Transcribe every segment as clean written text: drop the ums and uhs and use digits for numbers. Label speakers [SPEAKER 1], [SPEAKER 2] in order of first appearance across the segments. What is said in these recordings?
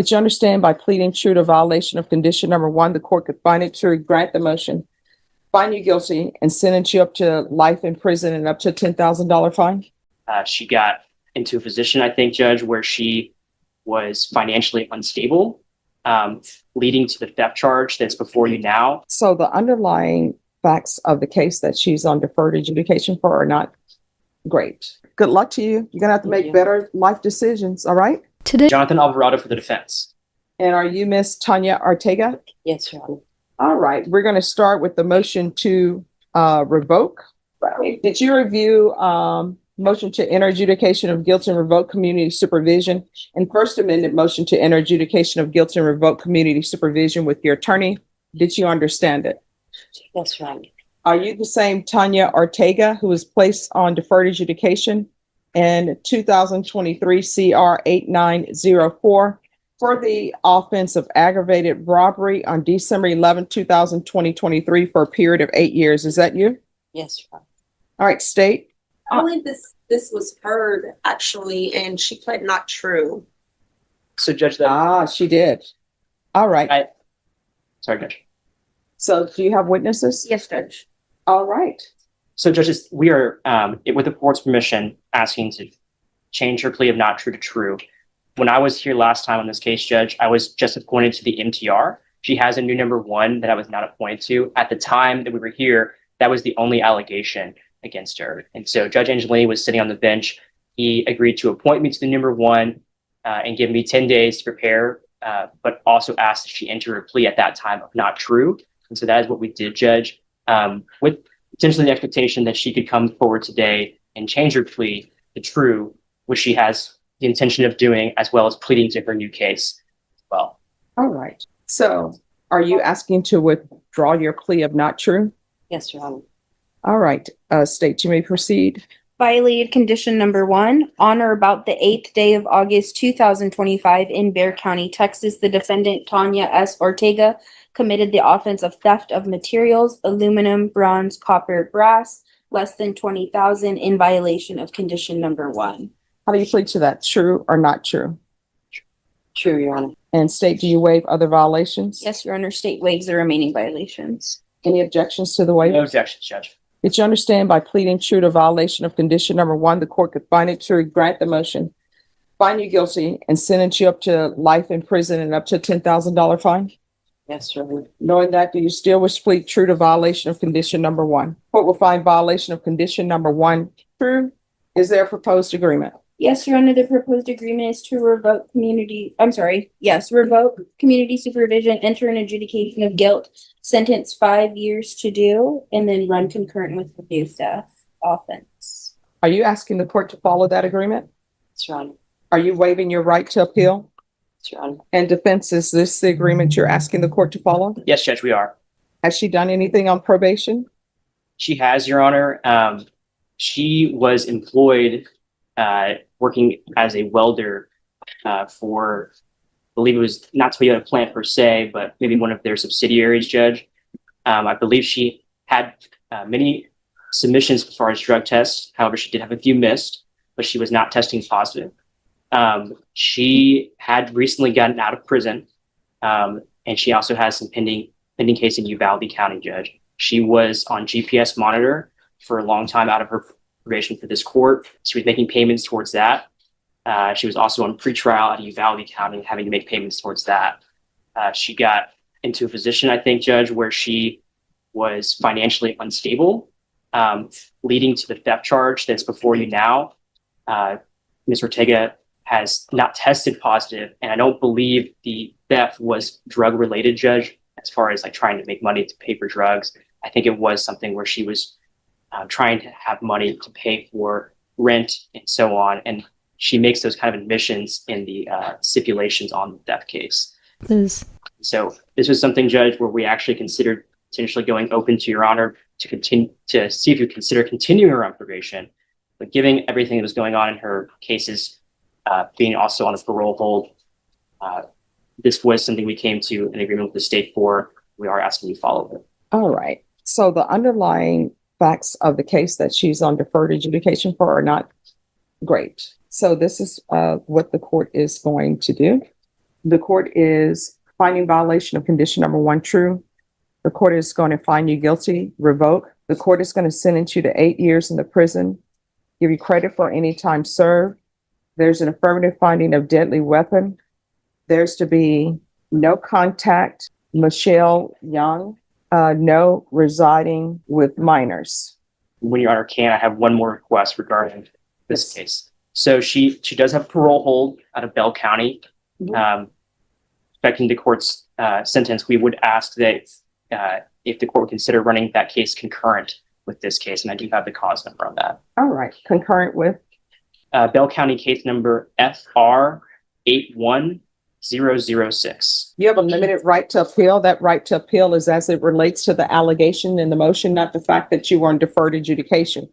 [SPEAKER 1] Did you understand by pleading true to violation of condition number one, the court could find it true, grant the motion, find you guilty, and sentence you up to life in prison and up to a $10,000 fine?
[SPEAKER 2] She got into a position, I think, Judge, where she was financially unstable, leading to the theft charge that's before you now.
[SPEAKER 1] So the underlying facts of the case that she's on deferred adjudication for are not great. Good luck to you. You're gonna have to make better life decisions, all right?
[SPEAKER 3] Today,
[SPEAKER 2] Jonathan Alvarado for the defense.
[SPEAKER 1] And are you Miss Tanya Ortega?
[SPEAKER 4] Yes, Your Honor.
[SPEAKER 1] All right, we're gonna start with the motion to revoke. Did you review motion to enter adjudication of guilt and revoke community supervision and First Amendment motion to enter adjudication of guilt and revoke community supervision with your attorney? Did you understand it?
[SPEAKER 4] Yes, Your Honor.
[SPEAKER 1] Are you the same Tanya Ortega who was placed on deferred adjudication in 2023 CR 8904 for the offense of aggravated robbery on December 11, 2023 for a period of 8 years? Is that you?
[SPEAKER 4] Yes, Your Honor.
[SPEAKER 1] All right, state.
[SPEAKER 5] I believe this was heard actually, and she pled not true.
[SPEAKER 2] So, Judge,
[SPEAKER 1] She did. All right.
[SPEAKER 2] Sorry, Judge.
[SPEAKER 1] So do you have witnesses?
[SPEAKER 5] Yes, Judge.
[SPEAKER 1] All right.
[SPEAKER 2] So, judges, we are, with the court's permission, asking to change her plea of not true to true. When I was here last time on this case, Judge, I was just appointed to the MTR. She has a new number one that I was not appointed to. At the time that we were here, that was the only allegation against her. And so Judge Angelini was sitting on the bench. He agreed to appoint me to the number one and give me 10 days to prepare, but also asked that she enter her plea at that time of not true. And so that is what we did, Judge, with potentially the expectation that she could come forward today and change her plea to true, which she has the intention of doing, as well as pleading to her new case as well.
[SPEAKER 1] All right. So are you asking to withdraw your plea of not true?
[SPEAKER 4] Yes, Your Honor.
[SPEAKER 1] All right. State, you may proceed.
[SPEAKER 3] violated condition number 1, on or about the 8th day of August 2025 in Bexar County, Texas, the defendant Tanya S. Ortega committed the offense of theft of materials, aluminum, bronze, copper, brass, less than 20,000 in violation of condition number 1.
[SPEAKER 1] How do you plead to that? True or not true?
[SPEAKER 4] True, Your Honor.
[SPEAKER 1] And state, do you waive other violations?
[SPEAKER 3] Yes, Your Honor, state waives the remaining violations.
[SPEAKER 1] Any objections to the waiver?
[SPEAKER 2] No objections, Judge.
[SPEAKER 1] Did you understand by pleading true to violation of condition number 1, the court could find it true, grant the motion, find you guilty, and sentence you up to life in prison and up to a $10,000 fine?
[SPEAKER 4] Yes, Your Honor.
[SPEAKER 1] Knowing that, do you still wish to plead true to violation of condition number 1? Court will find violation of condition number 1 true. Is there a proposed agreement?
[SPEAKER 3] Yes, Your Honor, the proposed agreement is to revoke revoke community supervision, enter an adjudication of guilt, sentence 5 years to do, and then run concurrent with the new theft offense.
[SPEAKER 1] Are you asking the court to follow that agreement?
[SPEAKER 4] Yes, Your Honor.
[SPEAKER 1] Are you waiving your right to appeal?
[SPEAKER 4] Yes, Your Honor.
[SPEAKER 1] And defense, is this the agreement you're asking the court to follow?
[SPEAKER 2] Yes, Judge, we are.
[SPEAKER 1] Has she done anything on probation?
[SPEAKER 2] She has, Your Honor. She was employed working as a welder for, I believe it was not Toyota plant per se, but maybe one of their subsidiaries, Judge. I believe she had many submissions as far as drug tests. However, she did have a few missed, but she was not testing positive. She had recently gotten out of prison, and she also has some pending case in Uvalde County, Judge. She was on GPS monitor for a long time out of her probation for this court. She was making payments towards that. She was also on pretrial at Uvalde County, having to make payments towards that. She got into a position, I think, Judge, where she was financially unstable, leading to the theft charge that's before you now. Ms. Ortega has not tested positive, and I don't believe the theft was drug related, Judge, as far as like trying to make money to pay for drugs. I think it was something where she was trying to have money to pay for rent and so on. And she makes those kind of admissions in the stipulations on the theft case. So this was something, Judge, where we actually considered potentially going open to Your Honor to continue to see if you consider continuing her on probation. But given everything that was going on in her cases, being also on a parole hold, this was something we came to an agreement with the state for. We are asking you to follow it.
[SPEAKER 1] All right. So the underlying facts of the case that she's on deferred adjudication for are not great. So this is what the court is going to do. The court is finding violation of condition number 1 true. The court is going to find you guilty, revoke. The court is going to sentence you to 8 years in the prison, give you credit for any time served. There's an affirmative finding of deadly weapon. There's to be no contact. Michelle Young, no residing with minors.
[SPEAKER 2] When Your Honor can, I have one more request regarding this
[SPEAKER 1] Yes.
[SPEAKER 2] case. So she does have parole hold out of Bell County. Respecting the court's sentence, we would ask that if the court would consider running that case concurrent with this case, and I do have the cause number on that.
[SPEAKER 1] All right, concurrent with,
[SPEAKER 2] Bell County case number FR 81006.
[SPEAKER 1] you have a limited right to appeal. That right to appeal is as it relates to the allegation in the motion, not the fact that you were on deferred adjudication.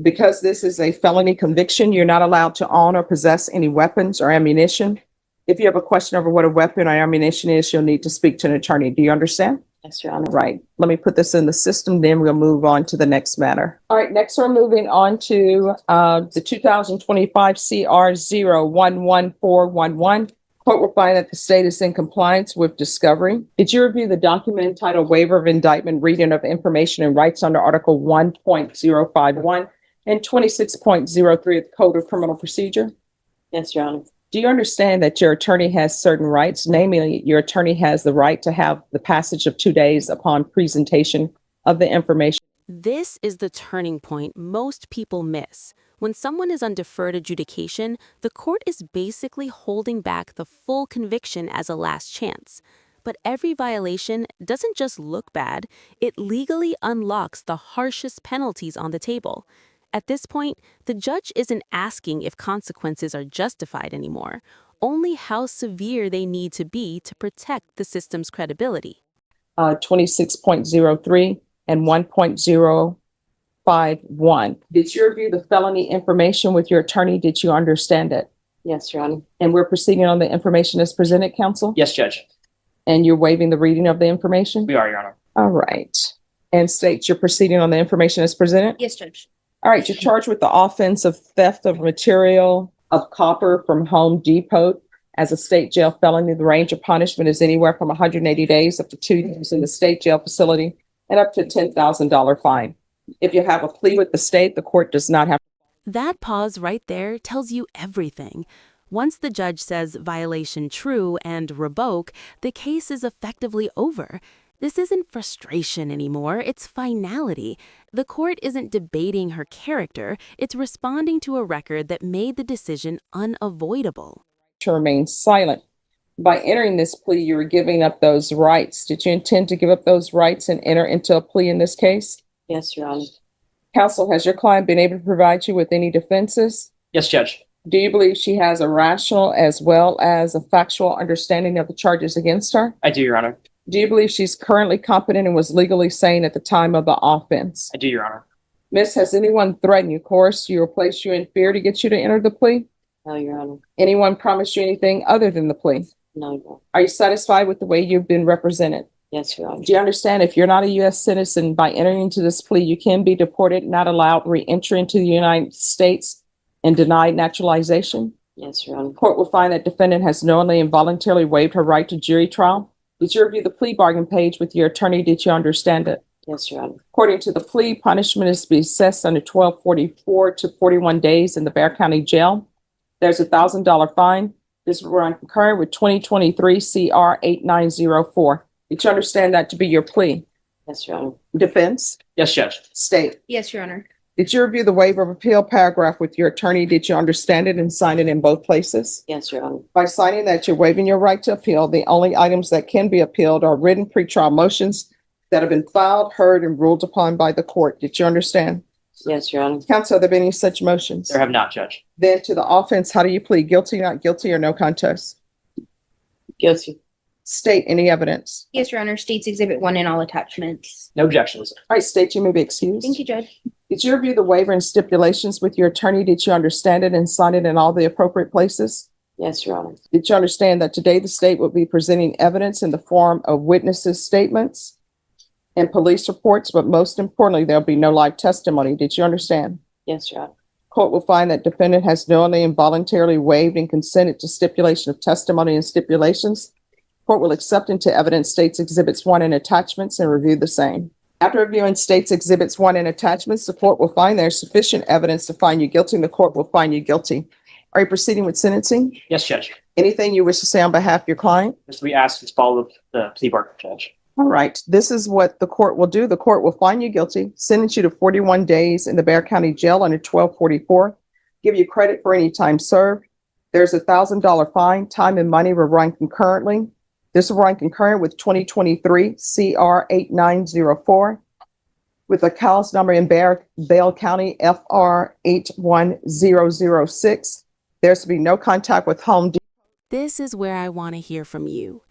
[SPEAKER 1] Because this is a felony conviction, you're not allowed to own or possess any weapons or ammunition. If you have a question over what a weapon or ammunition is, you'll need to speak to an attorney. Do you understand?
[SPEAKER 4] Yes, Your Honor.
[SPEAKER 1] Right. Let me put this in the system, then we'll move on to the next matter. All right, next we're moving on to the 2025 CR 011411. Court will find that the state is in compliance with discovery. Did you review the document entitled Waiver of Indictment, Reading of Information and Rights under Article 1.051 and 26.03 of the Code of Criminal Procedure?
[SPEAKER 4] Yes, Your Honor.
[SPEAKER 1] Do you understand that your attorney has certain rights? Namely, your attorney has the right to have the passage of 2 days upon presentation of the information.
[SPEAKER 6] This is the turning point most people miss. When someone is on deferred adjudication, the court is basically holding back the full conviction as a last chance. But every violation doesn't just look bad, it legally unlocks the harshest penalties on the table. At this point, the judge isn't asking if consequences are justified anymore, only how severe they need to be to protect the system's credibility.
[SPEAKER 1] 26.03 and 1.051. Did you review the felony information with your attorney? Did you understand it?
[SPEAKER 4] Yes, Your Honor.
[SPEAKER 1] And we're proceeding on the information as presented, counsel?
[SPEAKER 2] Yes, Judge.
[SPEAKER 1] And you're waiving the reading of the information?
[SPEAKER 2] We are, Your Honor.
[SPEAKER 1] All right. And states you're proceeding on the information as presented?
[SPEAKER 3] Yes, Judge.
[SPEAKER 1] All right, you're charged with the offense of theft of material of copper from Home Depot as a state jail felony. The range of punishment is anywhere from 180 days up to 2 years in the state jail facility and up to $10,000 fine. If you have a plea with the state, the court does not have.
[SPEAKER 6] That pause right there tells you everything. Once the judge says violation true and revoke, the case is effectively over. This isn't frustration anymore, it's finality. The court isn't debating her character, it's responding to a record that made the decision unavoidable.
[SPEAKER 1] To remain silent. By entering this plea, you were giving up those rights. Did you intend to give up those rights and enter into a plea in this case?
[SPEAKER 4] Yes, Your Honor.
[SPEAKER 1] Counsel, has your client been able to provide you with any defenses?
[SPEAKER 2] Yes, Judge.
[SPEAKER 1] Do you believe she has a rational as well as a factual understanding of the charges against her?
[SPEAKER 2] I do, Your Honor.
[SPEAKER 1] Do you believe she's currently competent and was legally sane at the time of the offense?
[SPEAKER 2] I do, Your Honor.
[SPEAKER 1] Miss, has anyone threatened you, coerced you, or placed you in fear to get you to enter the plea?
[SPEAKER 4] No, Your Honor.
[SPEAKER 1] Anyone promised you anything other than the plea?
[SPEAKER 4] No, Your Honor.
[SPEAKER 1] Are you satisfied with the way you've been represented?
[SPEAKER 4] Yes, Your Honor.
[SPEAKER 1] Do you understand if you're not a U.S. citizen, by entering into this plea, you can be deported, not allowed re-entry into the United States, and denied naturalization?
[SPEAKER 4] Yes, Your Honor.
[SPEAKER 1] Court will find that defendant has knowingly and voluntarily waived her right to jury trial. Did you review the plea bargain page with your attorney? Did you understand it?
[SPEAKER 4] Yes, Your Honor.
[SPEAKER 1] According to the plea, punishment is to be assessed under 1244 to 41 days in the Bexar County Jail. There's a $1,000 fine. This will run concurrent with 2023 CR 8904. Did you understand that to be your plea?
[SPEAKER 4] Yes, Your Honor.
[SPEAKER 1] Defense?
[SPEAKER 2] Yes, Judge.
[SPEAKER 1] State?
[SPEAKER 3] Yes, Your Honor.
[SPEAKER 1] Did you review the waiver of appeal paragraph with your attorney? Did you understand it and sign it in both places?
[SPEAKER 4] Yes, Your Honor.
[SPEAKER 1] By signing that, you're waiving your right to appeal. The only items that can be appealed are written pretrial motions that have been filed, heard, and ruled upon by the court. Did you understand?
[SPEAKER 4] Yes, Your Honor.
[SPEAKER 1] Counsel, have there been any such motions?
[SPEAKER 2] There have not, Judge.
[SPEAKER 1] Then to the offense, how do you plead? Guilty, not guilty, or no contest?
[SPEAKER 4] Guilty.
[SPEAKER 1] State any evidence.
[SPEAKER 3] Yes, Your Honor. States Exhibit 1 and all attachments.
[SPEAKER 2] No objections.
[SPEAKER 1] All right, state, you may be excused.
[SPEAKER 3] Thank you, Judge.
[SPEAKER 1] Did you review the waiver and stipulations with your attorney? Did you understand it and sign it in all the appropriate places?
[SPEAKER 4] Yes, Your Honor.
[SPEAKER 1] Did you understand that today the state will be presenting evidence in the form of witnesses' statements and police reports, but most importantly, there'll be no live testimony? Did you understand?
[SPEAKER 4] Yes, Your Honor.
[SPEAKER 1] Court will find that defendant has knowingly and voluntarily waived and consented to stipulation of testimony and stipulations. Court will accept into evidence State's Exhibits 1 and attachments and review the same. After reviewing State's Exhibits 1 and attachments, the court will find there is sufficient evidence to find you guilty, and the court will find you guilty. Are you proceeding with sentencing?
[SPEAKER 2] Yes, Judge.
[SPEAKER 1] Anything you wish to say on behalf of your client?
[SPEAKER 2] As we ask to follow the plea bargain, Judge.
[SPEAKER 1] All right, this is what the court will do. The court will find you guilty, sentence you to 41 days in the Bexar County Jail under 1244, give you credit for any time served. There's a $1,000 fine. Time and money will run concurrently. This will run concurrent with 2023 CR 8904 with a cause number in Bale County FR 81006. There's to be no contact with Home Depot.
[SPEAKER 6] This is where I want to hear from you.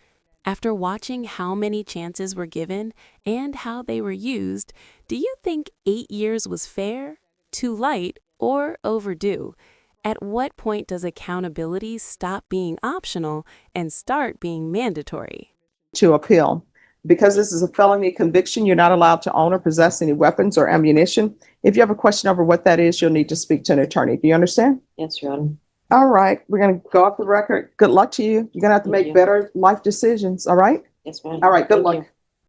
[SPEAKER 6] After watching how many chances were given and how they were used, do you think 8 years was fair, too light, or overdue? At what point does accountability stop being optional and start being mandatory?
[SPEAKER 1] To appeal. Because this is a felony conviction, you're not allowed to own or possess any weapons or ammunition. If you have a question over what that is, you'll need to speak to an attorney. Do you understand?
[SPEAKER 4] Yes, Your Honor.
[SPEAKER 1] All right, we're going to go off the record. Good luck to you. You're going to have to
[SPEAKER 4] Thank
[SPEAKER 1] make
[SPEAKER 4] you.
[SPEAKER 1] better life decisions. All right?
[SPEAKER 4] Yes, ma'am.
[SPEAKER 1] All right, good
[SPEAKER 4] Thank
[SPEAKER 1] luck.
[SPEAKER 4] you.